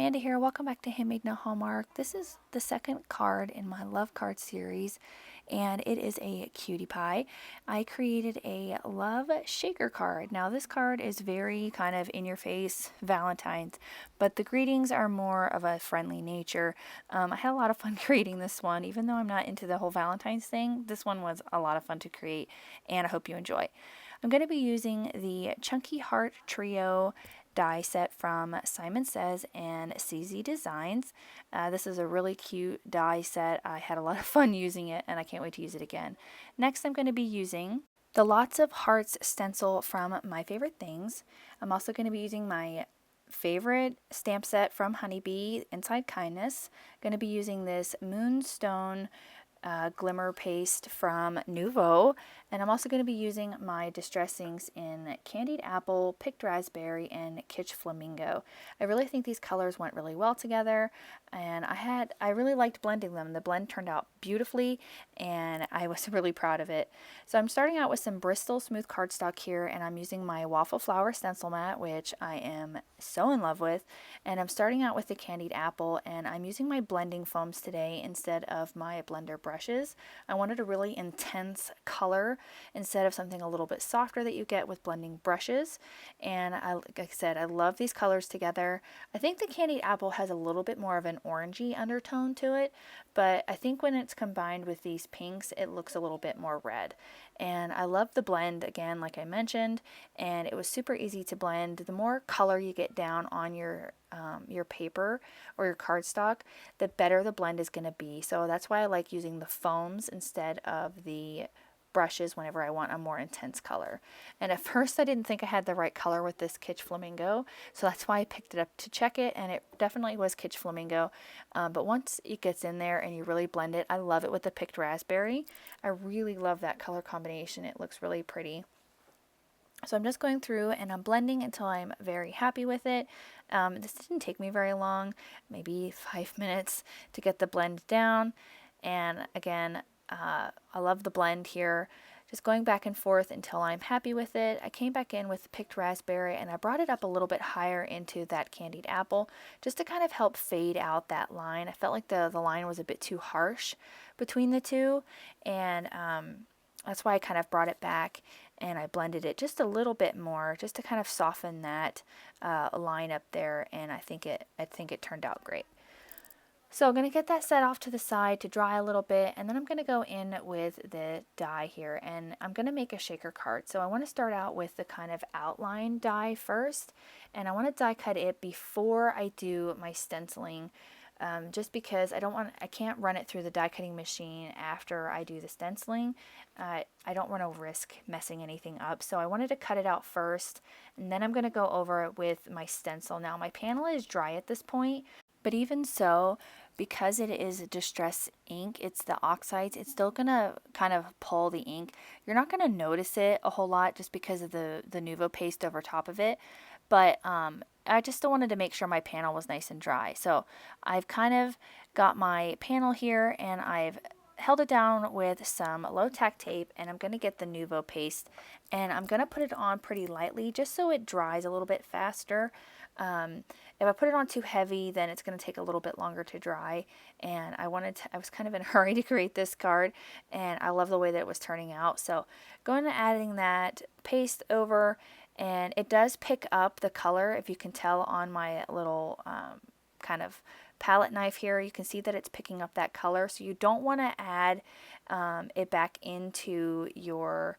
Amanda here. Welcome back to Handmade No Hallmark. This is the second card in my Love Card series, and it is a cutie pie. I created a Love Shaker card. Now, this card is very kind of in your face Valentine's, but the greetings are more of a friendly nature. I had a lot of fun creating this one, even though I'm not into the whole Valentine's thing. This one was a lot of fun to create, and I hope you enjoy. I'm going to be using the Chunky Heart Trio die set from Simon Says and CZ Designs. This is a really cute die set. I had a lot of fun using it, and I can't wait to use it again. Next, I'm going to be using the Lots of Hearts stencil from My Favorite Things. I'm also going to be using my favorite stamp set from Honeybee, Inside Kindness. I'm going to be using this Moonstone glimmer paste from Nuvo, and I'm also going to be using my distressings in Candied Apple, Picked Raspberry, and Kitsch Flamingo. I really think these colors went really well together, and I really liked blending them. The blend turned out beautifully, and I was really proud of it. So I'm starting out with some Bristol Smooth cardstock here, and I'm using my Waffle Flower stencil mat, which I am so in love with, and I'm starting out with the Candied Apple, and I'm using my blending foams today instead of my blender brushes. I wanted a really intense color instead of something a little bit softer that you get with blending brushes, and like I said, I love these colors together. I think the Candied Apple has a little bit more of an orangey undertone to it, but I think when it's combined with these pinks, it looks a little bit more red. And I love the blend, again, like I mentioned, and it was super easy to blend. The more color you get down on your paper or your cardstock, the better the blend is going to be. So that's why I like using the foams instead of the brushes whenever I want a more intense color. And at first I didn't think I had the right color with this Kitsch Flamingo, so that's why I picked it up to check it, and it definitely was Kitsch Flamingo. But once it gets in there and you really blend it, I love it with the Picked Raspberry. I really love that color combination. It looks really pretty. So I'm just going through and I'm blending until I'm very happy with it. This didn't take me very long, maybe 5 minutes to get the blend down. And again, I love the blend here. Just going back and forth until I'm happy with it. I came back in with the Picked Raspberry and I brought it up a little bit higher into that Candied Apple just to kind of help fade out that line. I felt like the line was a bit too harsh between the two, and that's why I kind of brought it back and I blended it just a little bit more just to kind of soften that line up there, and I think it turned out great. So I'm going to get that set off to the side to dry a little bit, and then I'm going to go in with the die here, and I'm going to make a shaker card. So I want to start out with the kind of outline die first, and I want to die cut it before I do my stenciling, just because I can't run it through the die cutting machine after I do the stenciling. I don't want to risk messing anything up, so I wanted to cut it out first, and then I'm going to go over it with my stencil. Now my panel is dry at this point, but even so, because it is distress ink, it's the oxides, it's still going to kind of pull the ink. You're not going to notice it a whole lot just because of the Nuvo paste over top of it, but I just still wanted to make sure my panel was nice and dry. So I've kind of got my panel here and I've held it down with some low tack tape, and I'm going to get the Nuvo paste and I'm going to put it on pretty lightly just so it dries a little bit faster. If I put it on too heavy, then it's going to take a little bit longer to dry, and I was kind of in a hurry to create this card, and I love the way that it was turning out. So going and adding that paste over, and it does pick up the color, if you can tell on my little kind of palette knife here. You can see that it's picking up that color, so you don't want to add it back into your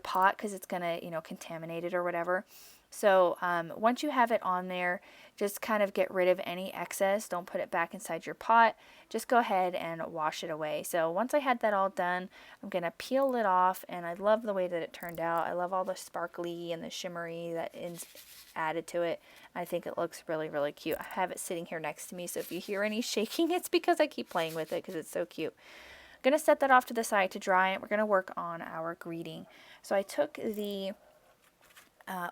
pot because it's going to, contaminate it or whatever. So once you have it on there, just kind of get rid of any excess. Don't put it back inside your pot. Just go ahead and wash it away. So once I had that all done, I'm going to peel it off, and I love the way that it turned out. I love all the sparkly and the shimmery that is added to it. I think it looks really, really cute. I have it sitting here next to me, so if you hear any shaking, it's because I keep playing with it because it's so cute. I'm going to set that off to the side to dry, and we're going to work on our greeting. So I took the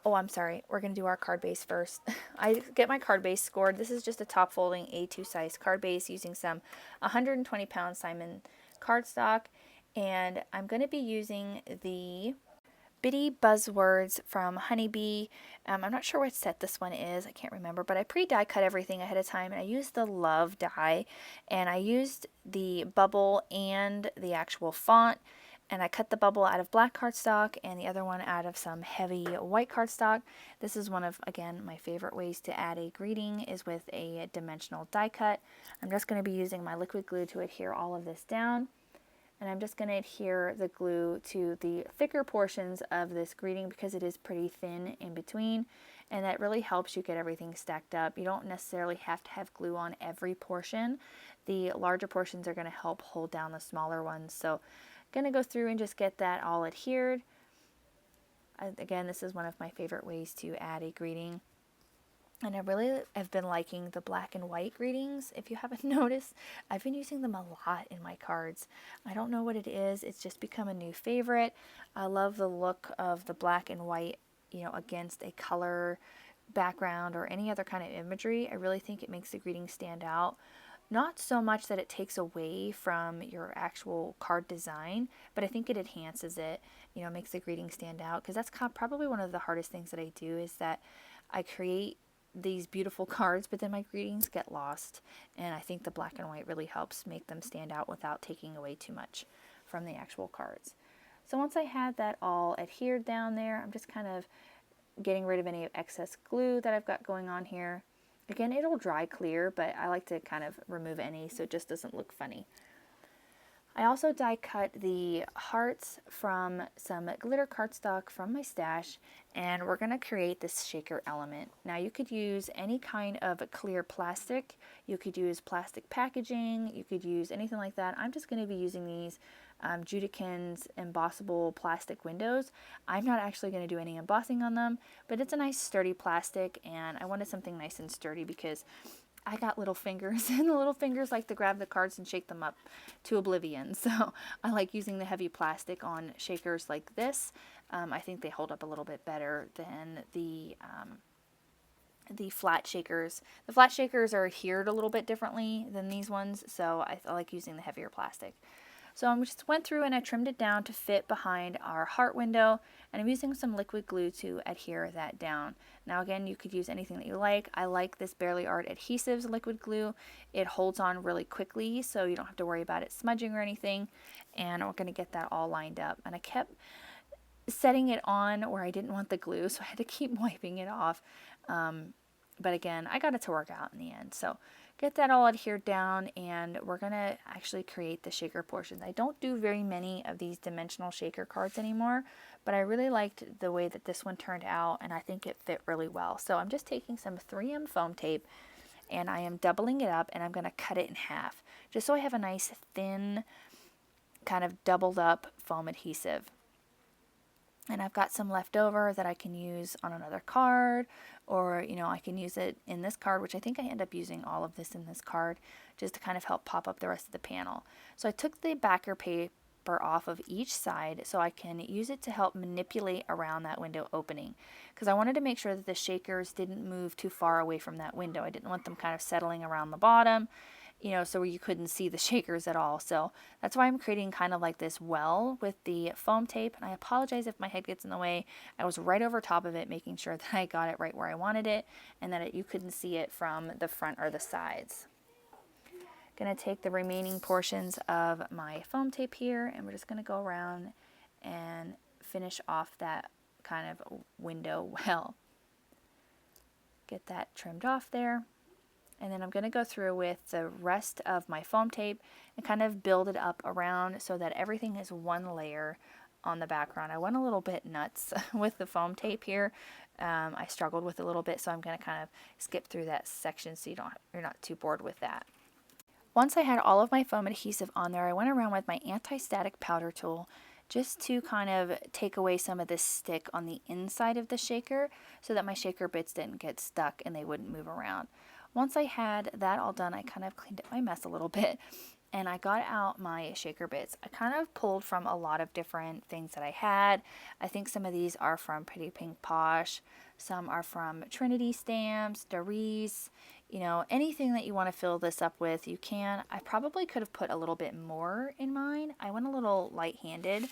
I'm sorry, we're going to do our card base first. I get my card base scored. This is just a top folding A2 size card base using some 120 pound Simon cardstock, and I'm going to be using the Bitty Buzzwords from Honeybee. I'm not sure what set this one is. I can't remember, but I pre-die cut everything ahead of time, and I used the Love die, and I used the bubble and the actual font, and I cut the bubble out of black cardstock and the other one out of some heavy white cardstock. This is one of, again, my favorite ways to add a greeting is with a dimensional die cut. I'm just going to be using my liquid glue to adhere all of this down. And I'm just going to adhere the glue to the thicker portions of this greeting because it is pretty thin in between, and that really helps you get everything stacked up. You don't necessarily have to have glue on every portion. The larger portions are going to help hold down the smaller ones. So I'm going to go through and just get that all adhered. Again, this is one of my favorite ways to add a greeting. And I really have been liking the black and white greetings. If you haven't noticed, I've been using them a lot in my cards. I don't know what it is. It's just become a new favorite. I love the look of the black and white, against a color background or any other kind of imagery. I really think it makes the greeting stand out. Not so much that it takes away from your actual card design, but I think it enhances it, makes the greeting stand out. Because that's probably one of the hardest things that I do is that I create these beautiful cards, but then my greetings get lost, and I think the black and white really helps make them stand out without taking away too much from the actual cards. So once I had that all adhered down there, I'm just kind of getting rid of any excess glue that I've got going on here. Again, it'll dry clear, but I like to kind of remove any so it just doesn't look funny. I also die cut the hearts from some glitter cardstock from my stash, and we're going to create this shaker element. Now you could use any kind of clear plastic, you could use plastic packaging, you could use anything like that. I'm just going to be using these Judikins embossable plastic windows. I'm not actually going to do any embossing on them, but it's a nice sturdy plastic, and I wanted something nice and sturdy because I got little fingers, and the little fingers like to grab the cards and shake them up to oblivion. So I like using the heavy plastic on shakers like this. I think they hold up a little bit better than the flat shakers. The flat shakers are adhered a little bit differently than these ones, so I like using the heavier plastic. So I just went through and I trimmed it down to fit behind our heart window, and I'm using some liquid glue to adhere that down. Now again, you could use anything that you like. I like this Bearly Art Adhesives liquid glue. It holds on really quickly, so you don't have to worry about it smudging or anything, and we're going to get that all lined up. And I kept setting it on where I didn't want the glue, so I had to keep wiping it off. But again, I got it to work out in the end. So get that all adhered down, and we're going to actually create the shaker portions. I don't do very many of these dimensional shaker cards anymore, but I really liked the way that this one turned out, and I think it fit really well. So I'm just taking some 3M foam tape, and I am doubling it up, and I'm going to cut it in half, just so I have a nice thin kind of doubled up foam adhesive. And I've got some left over that I can use on another card, or I can use it in this card, which I think I end up using all of this in this card just to kind of help pop up the rest of the panel. So I took the backer paper off of each side so I can use it to help manipulate around that window opening, because I wanted to make sure that the shakers didn't move too far away from that window. I didn't want them kind of settling around the bottom, so you couldn't see the shakers at all. So that's why I'm creating kind of like this well with the foam tape. And I apologize if my head gets in the way. I was right over top of it, making sure that I got it right where I wanted it, and that you couldn't see it from the front or the sides. Going to take the remaining portions of my foam tape here, and we're just going to go around and finish off that kind of window well. Get that trimmed off there. And then I'm going to go through with the rest of my foam tape and kind of build it up around so that everything is one layer on the background. I went a little bit nuts with the foam tape here. I struggled with it a little bit, so I'm going to kind of skip through that section so you're not too bored with that. Once I had all of my foam adhesive on there, I went around with my anti-static powder tool just to kind of take away some of this stick on the inside of the shaker so that my shaker bits didn't get stuck and they wouldn't move around. Once I had that all done, I kind of cleaned up my mess a little bit, and I got out my shaker bits. I kind of pulled from a lot of different things that I had. I think some of these are from Pretty Pink Posh, some are from Trinity Stamps, Darice, anything that you want to fill this up with, you can. I probably could have put a little bit more in mine. I went a little light-handed.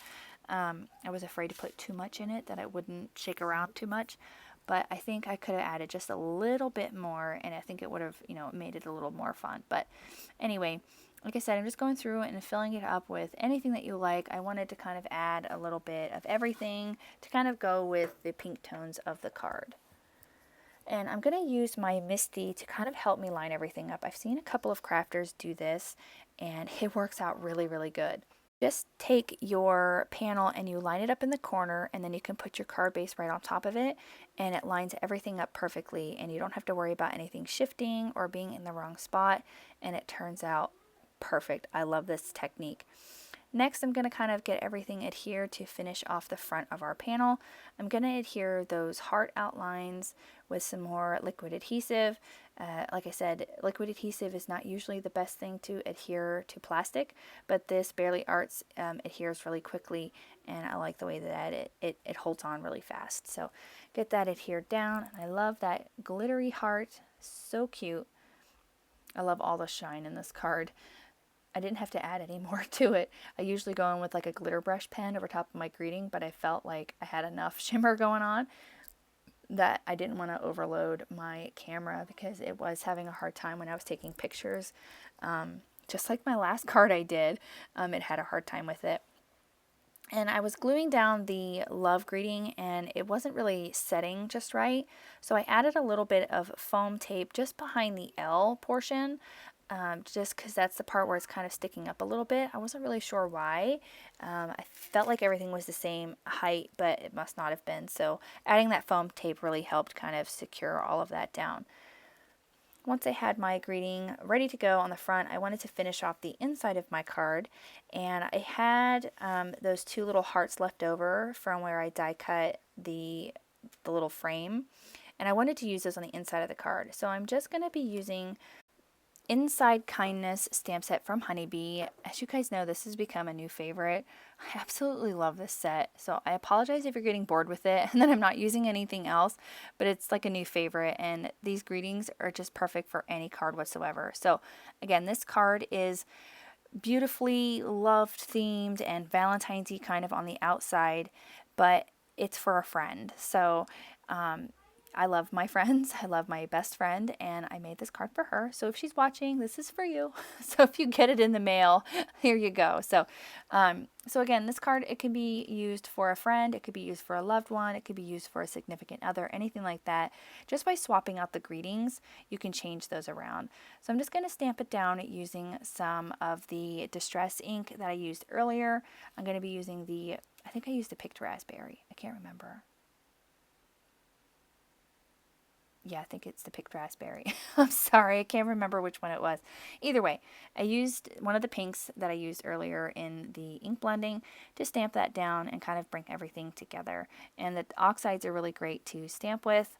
I was afraid to put too much in it, that I wouldn't shake around too much. But I think I could have added just a little bit more, and I think it would have, made it a little more fun. But anyway, like I said, I'm just going through and filling it up with anything that you like. I wanted to kind of add a little bit of everything to kind of go with the pink tones of the card. And I'm going to use my Misty to kind of help me line everything up. I've seen a couple of crafters do this, and it works out really, really good. Just take your panel and you line it up in the corner, and then you can put your card base right on top of it, and it lines everything up perfectly, and you don't have to worry about anything shifting or being in the wrong spot, and it turns out perfect. I love this technique. Next, I'm going to kind of get everything adhered to finish off the front of our panel. I'm going to adhere those heart outlines with some more liquid adhesive. Like I said, liquid adhesive is not usually the best thing to adhere to plastic, but this Bearly Arts adheres really quickly, and I like the way that it holds on really fast. So get that adhered down, and I love that glittery heart. So cute. I love all the shine in this card. I didn't have to add any more to it. I usually go in with like a glitter brush pen over top of my greeting, but I felt like I had enough shimmer going on that I didn't want to overload my camera because it was having a hard time when I was taking pictures. Just like my last card I did, it had a hard time with it. And I was gluing down the love greeting, and it wasn't really setting just right. So I added a little bit of foam tape just behind the L portion, just because that's the part where it's kind of sticking up a little bit. I wasn't really sure why. I felt like everything was the same height, but it must not have been. So adding that foam tape really helped kind of secure all of that down. Once I had my greeting ready to go on the front, I wanted to finish off the inside of my card, and I had those two little hearts left over from where I die cut the little frame, and I wanted to use those on the inside of the card. So I'm just going to be using Inside Kindness stamp set from Honeybee. As you guys know, this has become a new favorite. I absolutely love this set, so I apologize if you're getting bored with it and that I'm not using anything else, but it's like a new favorite, and these greetings are just perfect for any card whatsoever. So again, this card is beautifully loved themed and Valentine's-y kind of on the outside, but it's for a friend. So I love my friends. I love my best friend, and I made this card for her. So if she's watching, this is for you. So if you get it in the mail, here you go. So again, this card, it can be used for a friend. It could be used for a loved one. It could be used for a significant other, anything like that. Just by swapping out the greetings, you can change those around. So I'm just going to stamp it down using some of the Distress ink that I used earlier. I'm going to be using I think I used the Picked Raspberry. I can't remember. Yeah, I think it's the Picked Raspberry. I'm sorry, I can't remember which one it was. Either way, I used one of the pinks that I used earlier in the ink blending to stamp that down and kind of bring everything together. And the oxides are really great to stamp with.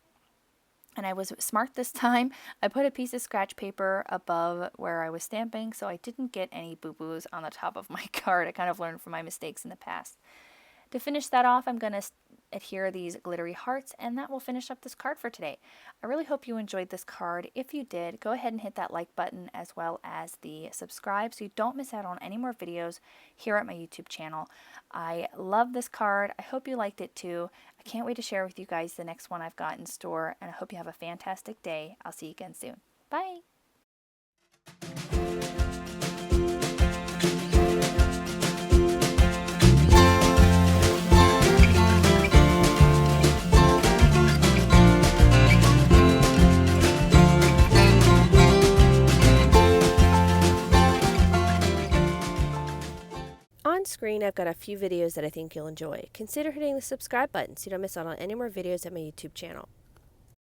And I was smart this time. I put a piece of scratch paper above where I was stamping, so I didn't get any boo-boos on the top of my card. I kind of learned from my mistakes in the past. To finish that off, I'm going to adhere these glittery hearts, and that will finish up this card for today. I really hope you enjoyed this card. If you did, go ahead and hit that like button as well as the subscribe so you don't miss out on any more videos here at my YouTube channel. I love this card. I hope you liked it too. I can't wait to share with you guys the next one I've got in store, and I hope you have a fantastic day. I'll see you again soon. Bye! On screen, I've got a few videos that I think you'll enjoy. Consider hitting the subscribe button so you don't miss out on any more videos at my YouTube channel.